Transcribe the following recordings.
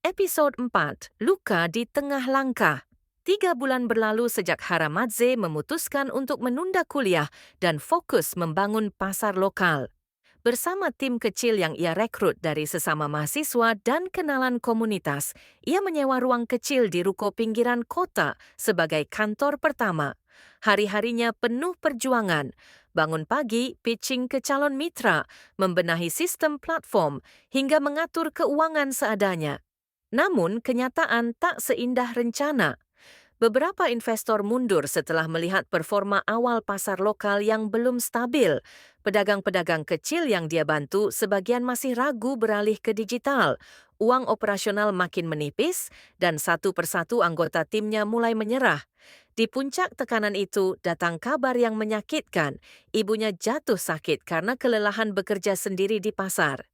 Episod 4, Luka di Tengah Langkah. 3 bulan berlalu sejak Haramadze memutuskan untuk menunda kuliah dan fokus membangun pasar lokal. Bersama tim kecil yang ia rekrut dari sesama mahasiswa dan kenalan komunitas, ia menyewa ruang kecil di ruko pinggiran kota sebagai kantor pertama. Hari-harinya penuh perjuangan. Bangun pagi, pitching ke calon mitra, membenahi sistem platform, hingga mengatur keuangan seadanya. Namun, kenyataan tak seindah rencana. Beberapa investor mundur setelah melihat performa awal pasar lokal yang belum stabil. Pedagang-pedagang kecil yang dia bantu sebagian masih ragu beralih ke digital. Uang operasional makin menipis dan satu persatu anggota timnya mulai menyerah. Di puncak tekanan itu datang kabar yang menyakitkan. Ibunya jatuh sakit karena kelelahan bekerja sendiri di pasar.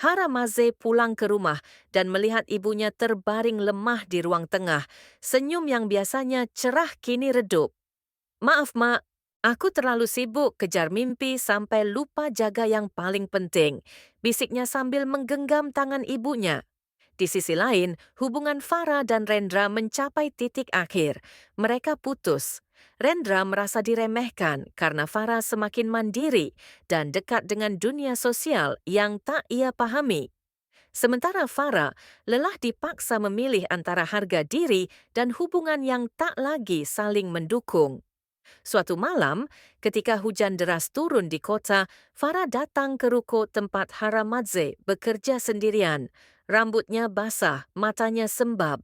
Haramadze pulang ke rumah dan melihat ibunya terbaring lemah di ruang tengah. Senyum yang biasanya cerah kini redup. "Maaf, Mak. Aku terlalu sibuk kejar mimpi sampai lupa jaga yang paling penting," bisiknya sambil menggenggam tangan ibunya. Di sisi lain, hubungan Farah dan Rendra mencapai titik akhir. Mereka putus. Rendra merasa diremehkan karena Farah semakin mandiri dan dekat dengan dunia sosial yang tak ia pahami. Sementara Farah lelah dipaksa memilih antara harga diri dan hubungan yang tak lagi saling mendukung. Suatu malam, ketika hujan deras turun di kota, Farah datang ke ruko tempat Haramadze bekerja sendirian. Rambutnya basah, matanya sembab.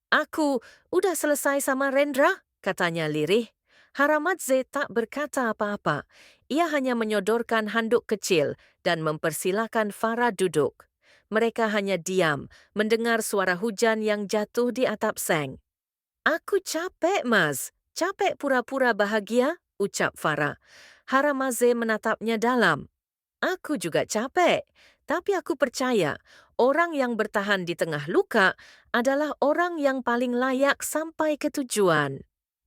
"Aku udah selesai sama Rendra," katanya lirih. Haramadze tak berkata apa-apa. Ia hanya menyodorkan handuk kecil dan mempersilakan Farah duduk. Mereka hanya diam, mendengar suara hujan yang jatuh di atap seng. "Aku capek, Mas. Capek pura-pura bahagia," ucap Farah. Haramadze menatapnya dalam. "Aku juga capek, tapi aku percaya orang yang bertahan di tengah luka adalah orang yang paling layak sampai ke tujuan."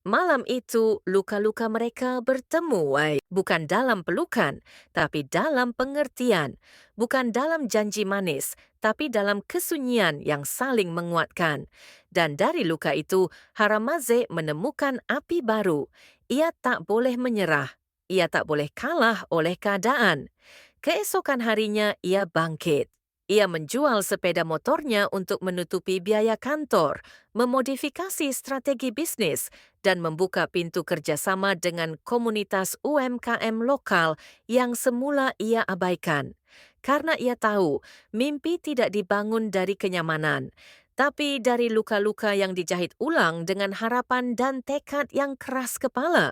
Malam itu, luka-luka mereka bertemu, bukan dalam pelukan, tapi dalam pengertian. Bukan dalam janji manis, tapi dalam kesunyian yang saling menguatkan. Dan dari luka itu, Haramadze menemukan api baru. Ia tak boleh menyerah. Ia tak boleh kalah oleh keadaan. Keesokan harinya ia bangkit. Ia menjual sepeda motornya untuk menutupi biaya kantor, memodifikasi strategi bisnis, dan membuka pintu kerjasama dengan komunitas UMKM lokal yang semula ia abaikan. Karena ia tahu mimpi tidak dibangun dari kenyamanan, tapi dari luka-luka yang dijahit ulang dengan harapan dan tekad yang keras kepala.